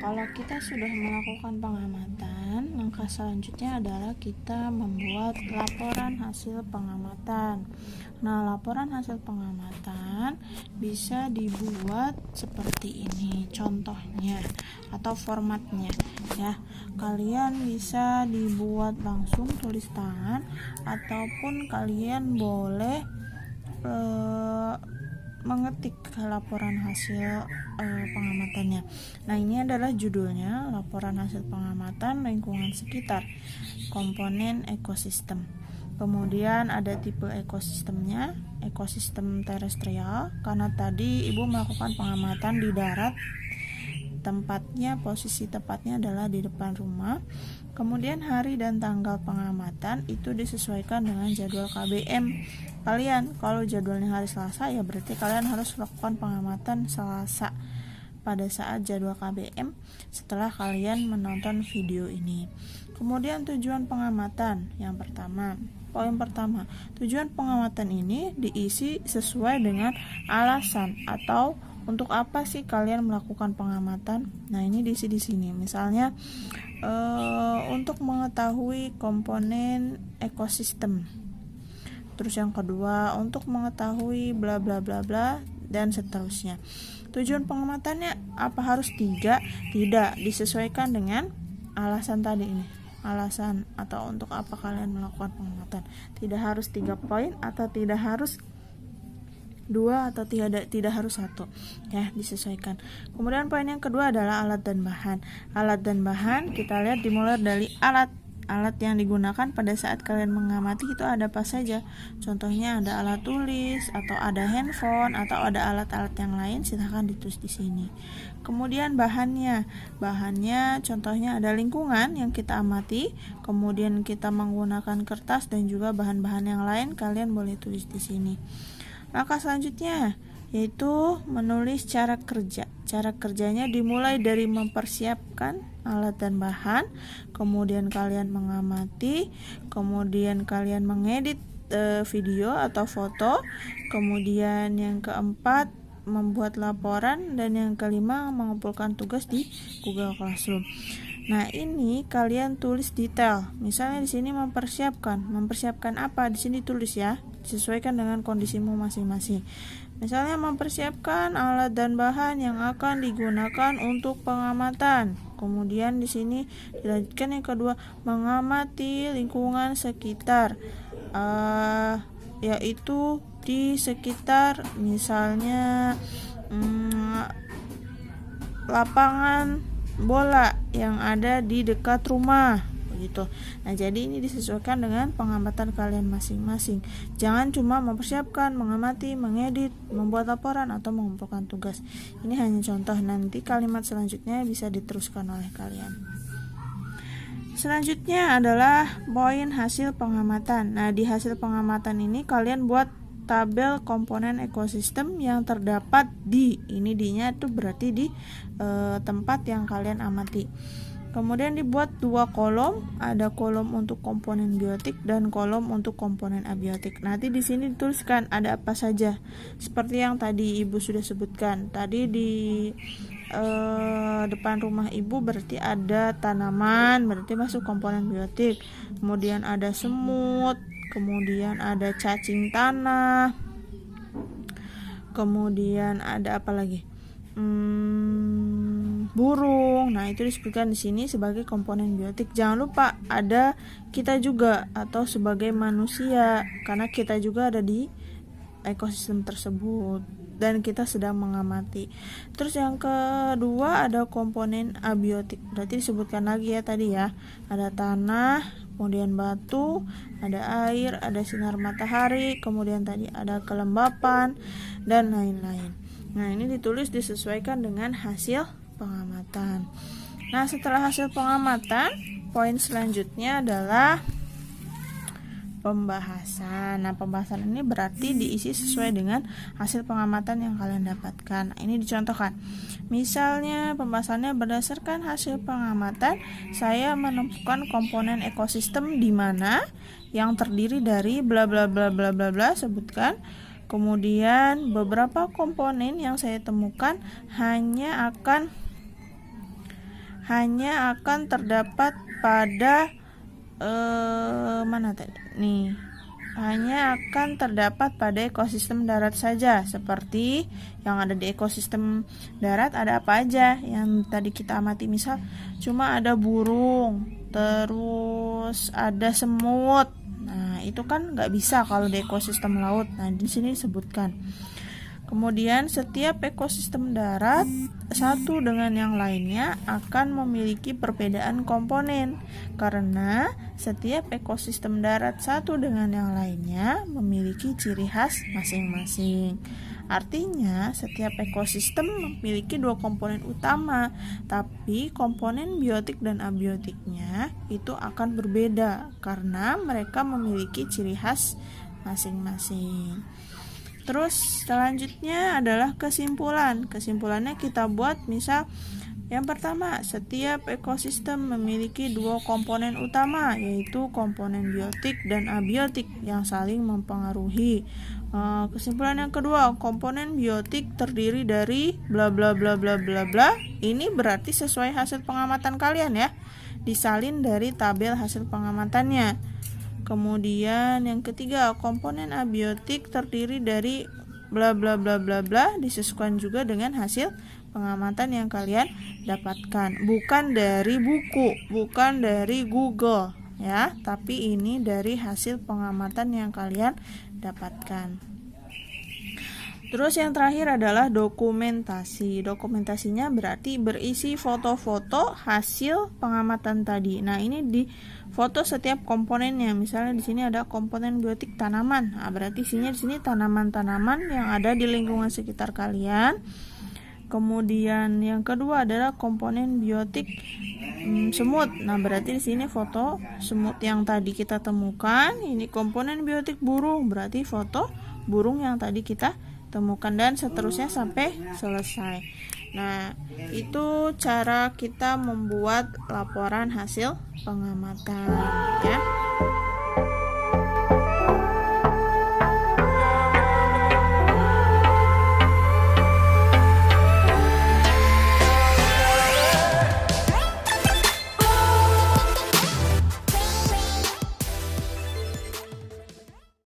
kalau kita sudah melakukan pengamatan, langkah selanjutnya adalah kita membuat laporan hasil pengamatan. Nah, laporan hasil pengamatan bisa dibuat seperti ini contohnya atau formatnya ya. Kalian bisa dibuat langsung tulis tangan ataupun kalian boleh mengetik laporan hasil pengamatannya. Nah, ini adalah judulnya, laporan hasil pengamatan lingkungan sekitar, komponen ekosistem. Kemudian ada tipe ekosistemnya, ekosistem terestrial, karena tadi Ibu melakukan pengamatan di darat, posisi tepatnya adalah di depan rumah. Kemudian hari dan tanggal pengamatan itu disesuaikan dengan jadwal KBM kalian. Kalau jadwalnya hari Selasa, ya berarti kalian harus melakukan pengamatan Selasa pada saat jadwal KBM setelah kalian menonton video ini. Kemudian tujuan pengamatan yang pertama. Poin pertama, tujuan pengamatan ini diisi sesuai dengan alasan atau untuk apa sih kalian melakukan pengamatan. Nah, ini diisi di sini. Misalnya untuk mengetahui komponen ekosistem. Terus yang kedua, untuk mengetahui bla bla bla bla dan seterusnya. Tujuan pengamatannya apa harus 3? Tidak, disesuaikan dengan alasan tadi ini. Alasan atau untuk apa kalian melakukan pengamatan. Tidak harus 3 poin atau tidak harus 2 atau tidak harus 1 ya, disesuaikan. Kemudian poin yang kedua adalah alat dan bahan. Alat dan bahan kita lihat dimulai dari alat yang digunakan pada saat kalian mengamati itu ada apa saja. Contohnya ada alat tulis atau ada handphone atau ada alat-alat yang lain, silahkan ditulis di sini. Kemudian bahannya contohnya ada lingkungan yang kita amati, kemudian kita menggunakan kertas dan juga bahan-bahan yang lain, kalian boleh tulis di sini. Langkah selanjutnya yaitu menulis cara kerja. Cara kerjanya dimulai dari mempersiapkan alat dan bahan, kemudian kalian mengamati, kemudian kalian mengedit video atau foto, kemudian yang keempat membuat laporan, dan yang kelima mengumpulkan tugas di Google Classroom. Nah, ini kalian tulis detail. Misalnya di sini mempersiapkan apa? Di sini tulis ya, disesuaikan dengan kondisimu masing-masing. Misalnya mempersiapkan alat dan bahan yang akan digunakan untuk pengamatan. Kemudian di sini dilanjutkan yang kedua, mengamati lingkungan sekitar, yaitu di sekitar misalnya lapangan bola yang ada di dekat rumah begitu. Nah, jadi ini disesuaikan dengan pengamatan kalian masing-masing. Jangan cuma mempersiapkan, mengamati, mengedit, membuat laporan atau mengumpulkan tugas. Ini hanya contoh, nanti kalimat selanjutnya bisa diteruskan oleh kalian. Selanjutnya adalah poin hasil pengamatan. Nah, di hasil pengamatan ini kalian buat tabel komponen ekosistem yang terdapat di, ini D-nya itu berarti di tempat yang kalian amati. Kemudian dibuat 2 kolom, ada kolom untuk komponen biotik dan kolom untuk komponen abiotik. Nanti di sini dituliskan ada apa saja. Seperti yang tadi Ibu sudah sebutkan. Tadi di depan rumah Ibu berarti ada tanaman, berarti masuk komponen biotik. Kemudian ada semut, kemudian ada cacing tanah, kemudian ada apa lagi? Burung. Nah, itu disebutkan di sini sebagai komponen biotik. Jangan lupa ada kita juga atau sebagai manusia, karena kita juga ada di ekosistem tersebut dan kita sedang mengamati. Terus yang kedua ada komponen abiotik. Berarti disebutkan lagi ya tadi ya. Ada tanah, kemudian batu, ada air, ada sinar matahari, kemudian tadi ada kelembapan dan lain-lain. Nah, ini ditulis disesuaikan dengan hasil pengamatan. Nah, setelah hasil pengamatan, poin selanjutnya adalah pembahasan. Nah, pembahasan ini berarti diisi sesuai dengan hasil pengamatan yang kalian dapatkan. Nah, ini dicontohkan. Misalnya pembahasannya berdasarkan hasil pengamatan, saya menemukan komponen ekosistem di mana yang terdiri dari bla bla bla bla bla bla, sebutkan. Kemudian beberapa komponen yang saya temukan hanya akan hanya akan terdapat pada mana tadi? Nih. Hanya akan terdapat pada ekosistem darat saja. Seperti yang ada di ekosistem darat ada apa aja yang tadi kita amati, misal cuma ada burung, terus ada semut. Nah, itu kan nggak bisa kalau di ekosistem laut. Nah, di sini disebutkan. Kemudian setiap ekosistem darat satu dengan yang lainnya akan memiliki perbedaan komponen karena setiap ekosistem darat satu dengan yang lainnya memiliki ciri khas masing-masing. Artinya setiap ekosistem memiliki dua komponen utama, tapi komponen biotik dan abiotiknya itu akan berbeda karena mereka memiliki ciri khas masing-masing. Terus selanjutnya adalah kesimpulan. Kesimpulannya kita buat misal yang pertama, setiap ekosistem memiliki dua komponen utama, yaitu komponen biotik dan abiotik yang saling mempengaruhi. Kesimpulan yang kedua, komponen biotik terdiri dari bla bla bla bla bla bla. Ini berarti sesuai hasil pengamatan kalian ya. Disalin dari tabel hasil pengamatannya. Kemudian yang ketiga, komponen abiotik terdiri dari bla bla bla bla bla, disesuaikan juga dengan hasil pengamatan yang kalian dapatkan. Bukan dari buku, bukan dari Google ya, tapi ini dari hasil pengamatan yang kalian dapatkan. Terus yang terakhir adalah dokumentasi. Dokumentasinya berarti berisi foto-foto hasil pengamatan tadi. Nah, ini di foto setiap komponennya. Misalnya di sini ada komponen biotik tanaman. Nah, berarti isinya di sini tanaman-tanaman yang ada di lingkungan sekitar kalian. Kemudian yang kedua adalah komponen biotik semut. Nah, berarti di sini foto semut yang tadi kita temukan. Ini komponen biotik burung, berarti foto burung yang tadi kita temukan, dan seterusnya sampai selesai. Nah, itu cara kita membuat laporan hasil pengamatan ya.